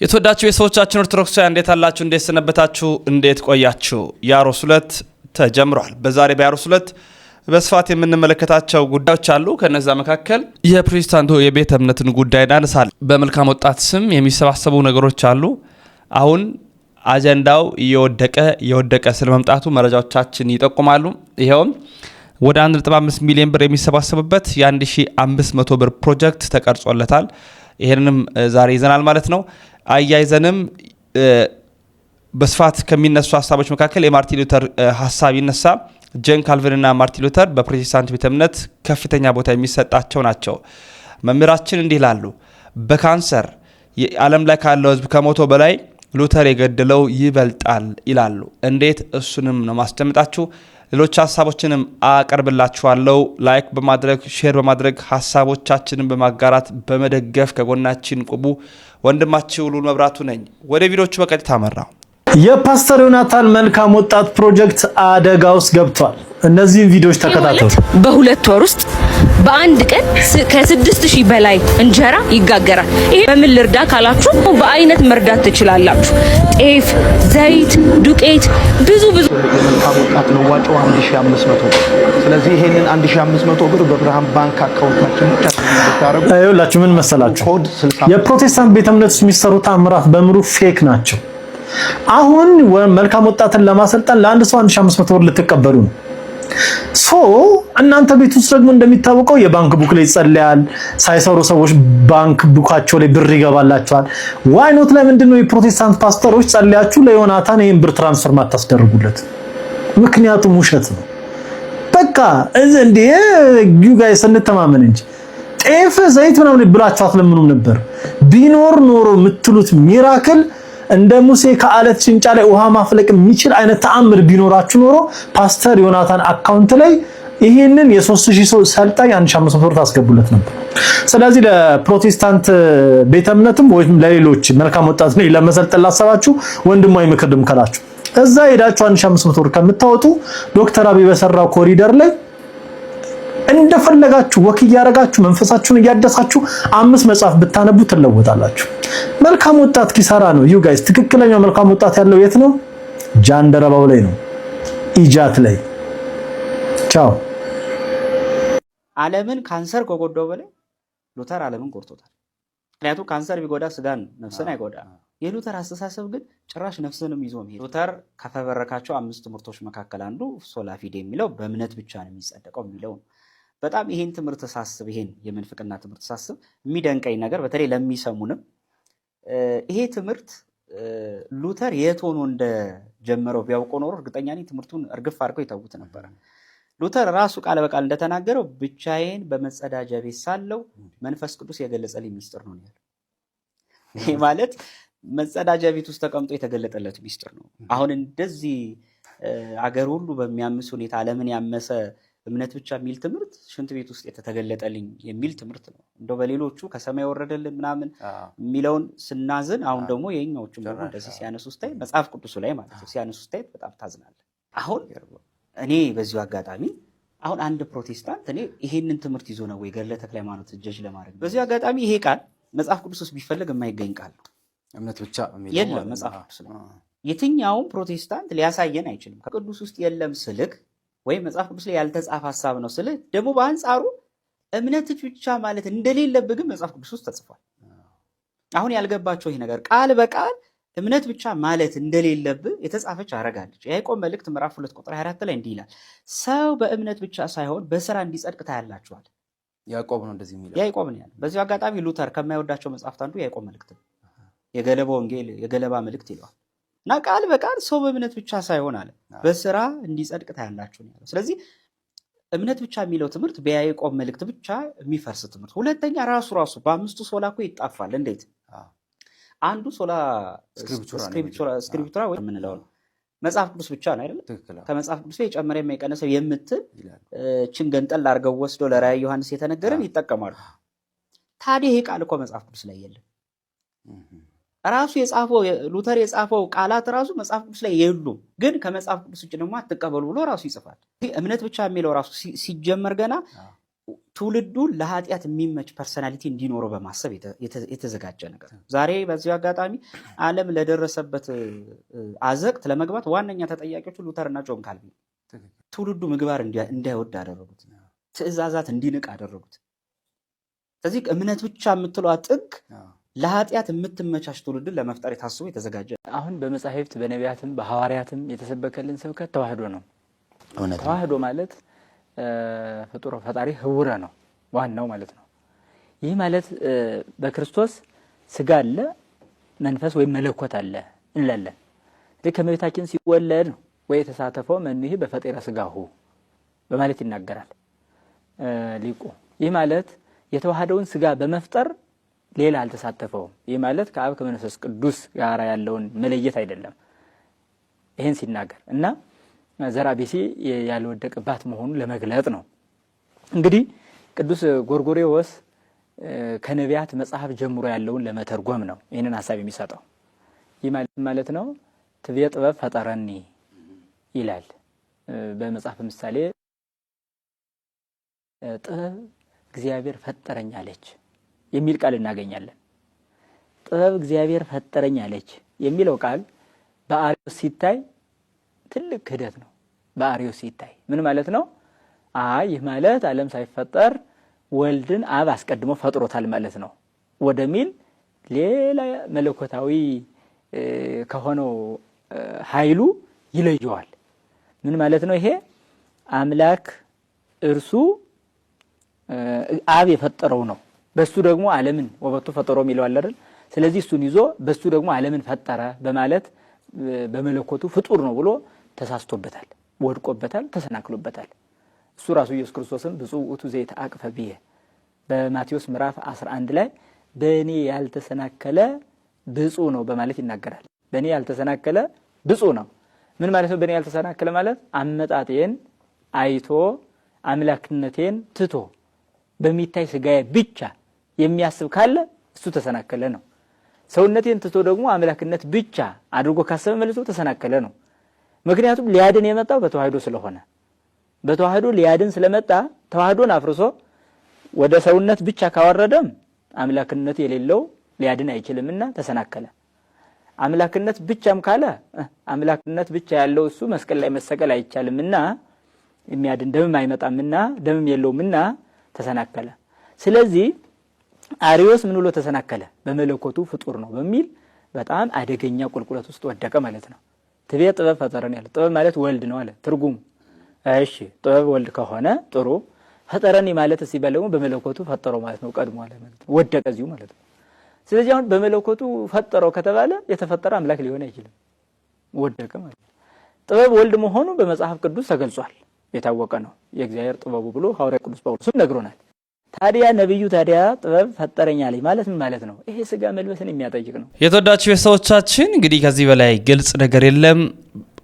የተወዳችሁ የሰዎቻችን ኦርቶዶክሳውያን እንዴት አላችሁ? እንዴት ሰነበታችሁ? እንዴት ቆያችሁ? ያሮስ ሁለት ተጀምሯል። በዛሬ በያሮስ ሁለት በስፋት የምንመለከታቸው ጉዳዮች አሉ። ከነዛ መካከል የፕሮቴስታንቱ የቤተ እምነትን ጉዳይ እናነሳለን። በመልካም ወጣት ስም የሚሰባሰቡ ነገሮች አሉ። አሁን አጀንዳው እየወደቀ ስለመምጣቱ መረጃዎቻችን ይጠቁማሉ። ይሄውም ወደ 1.5 ሚሊዮን ብር የሚሰባሰብበት የ1500 ብር ፕሮጀክት ተቀርጾለታል። ይሄንንም ዛሬ ይዘናል ማለት ነው። አያይዘንም በስፋት ከሚነሱ ሀሳቦች መካከል የማርቲን ሉተር ሀሳብ ይነሳ። ጆን ካልቪንና ማርቲን ሉተር በፕሮቴስታንት ቤተ እምነት ከፍተኛ ቦታ የሚሰጣቸው ናቸው። መምህራችን እንዲህ ይላሉ። በካንሰር ዓለም ላይ ካለው ሕዝብ ከሞቶ በላይ ሉተር የገደለው ይበልጣል ይላሉ። እንዴት? እሱንም ነው ማስደምጣችሁ። ሌሎች ሀሳቦችንም አቀርብላችኋለሁ። ላይክ በማድረግ ሼር በማድረግ ሀሳቦቻችንን በማጋራት በመደገፍ ከጎናችን ቁሙ። ወንድማችሁ ሉል መብራቱ ነኝ። ወደ ቪዲዮቹ በቀጥታ አመራው። የፓስተር ዮናታን መልካም ወጣት ፕሮጀክት አደጋ ውስጥ ገብቷል። እነዚህን ቪዲዮዎች ተከታተሉ። በሁለት ወር ውስጥ በአንድ ቀን ከ6000 በላይ እንጀራ ይጋገራል። ይሄ በምን ልርዳ ካላችሁ በአይነት መርዳት ትችላላችሁ። ጤፍ፣ ዘይት፣ ዱቄት ብዙ መልካም ወጣት ነው። ዋጫው 1500 ብር። ስለዚህ ይሄንን 1500 ብር በብርሃን ባንክ አካውንታችን ብቻ ተታረጉ። አይውላችሁ ምን መሰላችሁ? የፕሮቴስታንት ቤተ እምነት ውስጥ የሚሰሩ ተአምራት በሙሉ ፌክ ናቸው። አሁን መልካም ወጣትን ለማሰልጠን ለአንድ ሰው 1500 ብር ልትቀበሉ ነው። እናንተ ቤት ውስጥ ደግሞ እንደሚታወቀው የባንክ ቡክ ላይ ይጸልያል። ሳይሰሩ ሰዎች ባንክ ቡካቸው ላይ ብር ይገባላቸዋል። ዋይ ኖት? ለምንድነው የፕሮቴስታንት ፓስተሮች ጸልያችሁ ለዮናታን ይሄን ብር ትራንስፈር ማታስደርጉለት? ምክንያቱም ውሸት ነው። በቃ እንዴ ዩ ጋይስ እንተማመን እንጂ ጤፍ ዘይት ምናምን ብላችሁ አትለምኑም ነበር? ቢኖር ኖሮ የምትሉት ሚራክል እንደ ሙሴ ከአለት ጭንጫ ላይ ውሃ ማፍለቅ የሚችል አይነት ተአምር ቢኖራችሁ ኖሮ ፓስተር ዮናታን አካውንት ላይ ይሄንን የ3000 ሰው ሰልጣኝ 1500 ብር ታስገቡለት ነበር። ስለዚህ ለፕሮቴስታንት ቤተ እምነትም ወይም ለሌሎች መልካም ወጣት ነው ለመሰልጠን ላሰባችሁ ወንድማዊ ምክር ድምከላችሁ እዛ ሄዳችሁ 1500 ብር ከምታወጡ ዶክተር አብይ በሰራው ኮሪደር ላይ እንደፈለጋችሁ ወክ ያረጋችሁ መንፈሳችሁን ያያደሳችሁ 5 መጽሐፍ ብታነቡ ትለወጣላችሁ። መልካም ወጣት ኪሳራ ነው። ዩ ጋይስ ትክክለኛው መልካም ወጣት ያለው የት ነው? ጃንደረባው ላይ ነው፣ ኢጃት ላይ። ቻው። ዓለምን ካንሰር ከጎዳው በላይ ሉተር ዓለምን ጎድቶታል። ምክንያቱም ካንሰር ቢጎዳ ስጋን ነፍስን አይጎዳ። የሉተር አስተሳሰብ ግን ጭራሽ ነፍስንም ይዞ ነው። ሉተር ከፈበረካቸው 5 ትምህርቶች መካከል አንዱ ሶላ ፊዴ የሚለው በእምነት ብቻ ነው የሚጸደቀው የሚለው ነው። በጣም ይሄን ትምህርት ሳስብ ይሄን የምንፍቅና ትምህርት ሳስብ የሚደንቀኝ ነገር በተለይ ለሚሰሙንም ይሄ ትምህርት ሉተር የት ሆኖ እንደጀመረው ቢያውቀው ኖሮ እርግጠኛ ነኝ ትምህርቱን እርግፍ አድርገው ይተውት ነበር። ሉተር ራሱ ቃል በቃል እንደተናገረው ብቻዬን በመጸዳጃ ቤት ሳለው መንፈስ ቅዱስ የገለጸልኝ ሚስጥር ነው ያለው። ይሄ ማለት መጸዳጃ ቤት ውስጥ ተቀምጦ የተገለጠለት ሚስጥር ነው። አሁን እንደዚህ አገር ሁሉ በሚያምስ ሁኔታ ዓለምን ያመሰ እምነት ብቻ የሚል ትምህርት ሽንት ቤት ውስጥ የተገለጠልኝ የሚል ትምህርት ነው። እንደው በሌሎቹ ከሰማይ ወረደልን ምናምን የሚለውን ስናዝን፣ አሁን ደግሞ የኛዎቹም ደግሞ እንደዚህ ሲያነሱ ስታይ መጽሐፍ ቅዱሱ ላይ ማለት ነው ሲያነሱ ስታይ በጣም ታዝናለህ። አሁን እኔ በዚሁ አጋጣሚ አሁን አንድ ፕሮቴስታንት እኔ ይሄንን ትምህርት ይዞ ነው ወይ ገድለ ተክለ ሃይማኖት ጀጅ ለማድረግ በዚሁ አጋጣሚ ይሄ ቃል መጽሐፍ ቅዱስ ውስጥ ቢፈልግ የማይገኝ ቃል ነው። እምነት ብቻ የለም መጽሐፍ ቅዱስ ላይ የትኛውም ፕሮቴስታንት ሊያሳየን አይችልም። ከቅዱስ ውስጥ የለም ስልክ ወይ መጽሐፍ ቅዱስ ላይ ያልተጻፈ ሐሳብ ነው ስለ ደግሞ በአንጻሩ እምነት ብቻ ማለት እንደሌለብህ ግን መጽሐፍ ቅዱስ ውስጥ ተጽፏል። አሁን ያልገባቸው ይሄ ነገር ቃል በቃል እምነት ብቻ ማለት እንደሌለብህ የተጻፈች አረጋለች። ያዕቆብ መልእክት ምዕራፍ 2 ቁጥር 24 ላይ እንዲህ ይላል፣ ሰው በእምነት ብቻ ሳይሆን በስራ እንዲጸድቅ ታያላችኋል። ያዕቆብ ነው እንደዚህ የሚለው። ያዕቆብ ነው ያለው። በዚህ አጋጣሚ ሉተር ከማይወዳቸው መጽሐፍት አንዱ ያዕቆብ መልእክት ነው። የገለባ ወንጌል የገለባ መልእክት ይለዋል። እና ቃል በቃል ሰው በእምነት ብቻ ሳይሆን አለ በስራ እንዲጸድቅ ታያላችሁ ነው ያለው። ስለዚህ እምነት ብቻ የሚለው ትምህርት በያዕቆብ መልእክት ብቻ የሚፈርስ ትምህርት። ሁለተኛ ራሱ በአምስቱ ሶላ እኮ ይጣፋል። እንዴት? አንዱ ሶላ ስክሪፕቱራ ወይ የምንለው ነው መጽሐፍ ቅዱስ ብቻ ነው አይደል? ከመጽሐፍ ቅዱስ ላይ ጨመረ የማይቀነሰው የምትል ችን ገንጠል አድርገው ወስዶ ለራእየ ዮሐንስ የተነገረን ይጠቀማሉ። ታዲያ ይሄ ቃል እኮ መጽሐፍ ቅዱስ ላይ የለም። ራሱ የጻፈው ሉተር የጻፈው ቃላት ራሱ መጽሐፍ ቅዱስ ላይ የሉም። ግን ከመጽሐፍ ቅዱስ ውጭ ደግሞ አትቀበሉ ብሎ ራሱ ይጽፋል። እምነት ብቻ የሚለው ራሱ ሲጀመር ገና ትውልዱ ለኃጢአት የሚመች ፐርሰናሊቲ እንዲኖረው በማሰብ የተዘጋጀ ነገር ነው። ዛሬ በዚህ አጋጣሚ ዓለም ለደረሰበት አዘቅት ለመግባት ዋነኛ ተጠያቂዎቹ ሉተርና ጆን ካልቪን ትውልዱ ምግባር እንዳይወድ አደረጉት፣ ትእዛዛት እንዲንቅ አደረጉት። ስለዚህ እምነት ብቻ የምትለው ጥግ ለኃጢአት የምትመቻች ትውልድን ለመፍጠር የታስቦ የተዘጋጀ። አሁን በመጻሕፍት በነቢያትም በሐዋርያትም የተሰበከልን ስብከት ተዋህዶ ነው። ተዋህዶ ማለት ፍጡር ፈጣሪ ህውረ ነው ዋናው ማለት ነው። ይህ ማለት በክርስቶስ ስጋ አለ መንፈስ ወይም መለኮት አለ እንላለን። ከመቤታችን ሲወለድ ነው ወይ ተሳተፈው መንህ በፈጠረ ስጋሁ በማለት ይናገራል ሊቁ። ይህ ማለት የተዋህደውን ስጋ በመፍጠር ሌላ አልተሳተፈውም። ይህ ማለት ከአብ ከመንፈስ ቅዱስ ጋር ያለውን መለየት አይደለም። ይሄን ሲናገር እና ዘራቢሲ ያልወደቀባት መሆኑን ለመግለጥ ነው። እንግዲህ ቅዱስ ጎርጎርዮስ ከነቢያት መጽሐፍ ጀምሮ ያለውን ለመተርጎም ነው ይህንን ሐሳብ የሚሰጠው። ይህ ማለት ነው ትቤ ጥበብ ፈጠረኒ ይላል። በመጽሐፍ ምሳሌ ጥበብ እግዚአብሔር ፈጠረኝ አለች የሚል ቃል እናገኛለን። ጥበብ እግዚአብሔር ፈጠረኝ አለች የሚለው ቃል በአርዮስ ሲታይ ትልቅ ክህደት ነው። በአርዮስ ሲታይ ምን ማለት ነው? ይህ ማለት ዓለም ሳይፈጠር ወልድን አብ አስቀድሞ ፈጥሮታል ማለት ነው ወደሚል ሌላ መለኮታዊ ከሆነው ኃይሉ ይለየዋል። ምን ማለት ነው? ይሄ አምላክ እርሱ አብ የፈጠረው ነው፣ በሱ ደግሞ ዓለምን ወበቱ ፈጠሮ የሚለው አለ አይደል? ስለዚህ እሱን ይዞ በሱ ደግሞ ዓለምን ፈጠረ በማለት በመለኮቱ ፍጡር ነው ብሎ ተሳስቶበታል፣ ወድቆበታል፣ ተሰናክሎበታል። እሱ ራሱ ኢየሱስ ክርስቶስም ብፁዕ ውእቱ ዘየተአቅፈ ብየ በማቴዎስ ምዕራፍ 11 ላይ በእኔ ያልተሰናከለ ብፁዕ ነው በማለት ይናገራል። በእኔ ያልተሰናከለ ብፁዕ ነው። ምን ማለት ነው? በእኔ ያልተሰናከለ ማለት አመጣጤን አይቶ አምላክነቴን ትቶ በሚታይ ስጋዬ ብቻ የሚያስብ ካለ እሱ ተሰናከለ ነው። ሰውነቴን ትቶ ደግሞ አምላክነት ብቻ አድርጎ ካሰበ መልሶ ተሰናከለ ነው። ምክንያቱም ሊያድን የመጣው በተዋህዶ ስለሆነ በተዋህዶ ሊያድን ስለመጣ ተዋህዶን አፍርሶ ወደ ሰውነት ብቻ ካወረደም አምላክነት የሌለው ሊያድን አይችልምና ተሰናከለ። አምላክነት ብቻም ካለ አምላክነት ብቻ ያለው እሱ መስቀል ላይ መሰቀል አይቻልምና የሚያድን ደምም አይመጣምና ደምም የለውምና ተሰናከለ። ስለዚህ አርዮስ ምን ብሎ ተሰናከለ? በመለኮቱ ፍጡር ነው በሚል በጣም አደገኛ ቁልቁለት ውስጥ ወደቀ ማለት ነው። ትቤ ጥበብ ፈጠረን ያለ ጥበብ ማለት ወልድ ነው አለ ትርጉሙ። እሺ ጥበብ ወልድ ከሆነ ጥሩ፣ ፈጠረኒ ማለት ሲባል ደግሞ በመለኮቱ ፈጠረው ማለት ነው ቀድሞ አለ ማለት ነው። ወደቀ እዚሁ ማለት ነው። ስለዚህ አሁን በመለኮቱ ፈጠረው ከተባለ የተፈጠረ አምላክ ሊሆን አይችልም፣ ወደቀ ማለት ነው። ጥበብ ወልድ መሆኑ በመጽሐፍ ቅዱስ ተገልጿል፣ የታወቀ ነው። የእግዚአብሔር ጥበቡ ብሎ ሐዋርያ ቅዱስ ጳውሎስም ነግሮናል። ታዲያ ነብዩ ታዲያ ጥበብ ፈጠረኛለኝ ማለት ምን ማለት ነው? ይሄ ስጋ መልበስን የሚያጠይቅ ነው። የተወዳችሁ ቤተሰቦቻችን እንግዲህ ከዚህ በላይ ግልጽ ነገር የለም።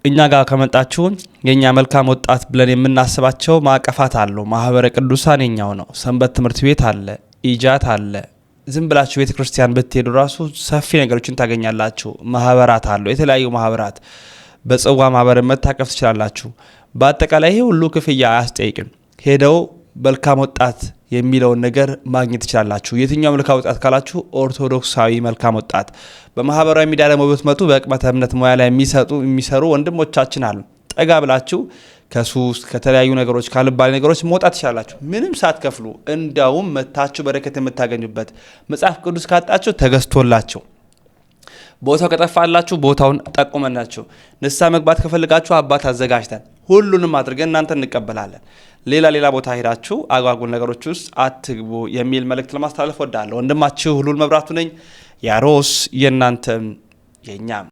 እኛ ጋር ከመጣችሁ የኛ መልካም ወጣት ብለን የምናስባቸው ማዕቀፋት አሉ። ማህበረ ቅዱሳን የኛው ነው። ሰንበት ትምህርት ቤት አለ፣ ኢጃት አለ። ዝም ብላችሁ ቤተ ክርስቲያን ብትሄዱ ራሱ ሰፊ ነገሮችን ታገኛላችሁ። ማህበራት አሉ፣ የተለያዩ ማህበራት። በጽዋ ማህበር መታቀፍ ትችላላችሁ። በአጠቃላይ ይሄ ሁሉ ክፍያ አያስጠይቅም። ሄደው መልካም ወጣት የሚለውን ነገር ማግኘት ትችላላችሁ። የትኛው መልካም ወጣት ካላችሁ ኦርቶዶክሳዊ መልካም ወጣት። በማህበራዊ ሚዲያ ደግሞ ብትመጡ በቅመተ እምነት ሙያ ላይ የሚሰሩ ወንድሞቻችን አሉ። ጠጋ ብላችሁ ከሱስ ከተለያዩ ነገሮች ካልባሌ ነገሮች መውጣት ትችላላችሁ ምንም ሳትከፍሉ። እንዲያውም መታችሁ በረከት የምታገኙበት። መጽሐፍ ቅዱስ ካጣችሁ ተገዝቶላችሁ፣ ቦታው ከጠፋላችሁ ቦታውን ጠቁመናችሁ፣ ንስሐ መግባት ከፈልጋችሁ አባት አዘጋጅተን ሁሉንም አድርገን እናንተ እንቀበላለን። ሌላ ቦታ ሄዳችሁ አጓጉል ነገሮች ውስጥ አትግቡ የሚል መልእክት ለማስተላለፍ ወዳለሁ። ወንድማችሁ ሁሉን መብራቱ ነኝ። ያሮስ የእናንተም የኛም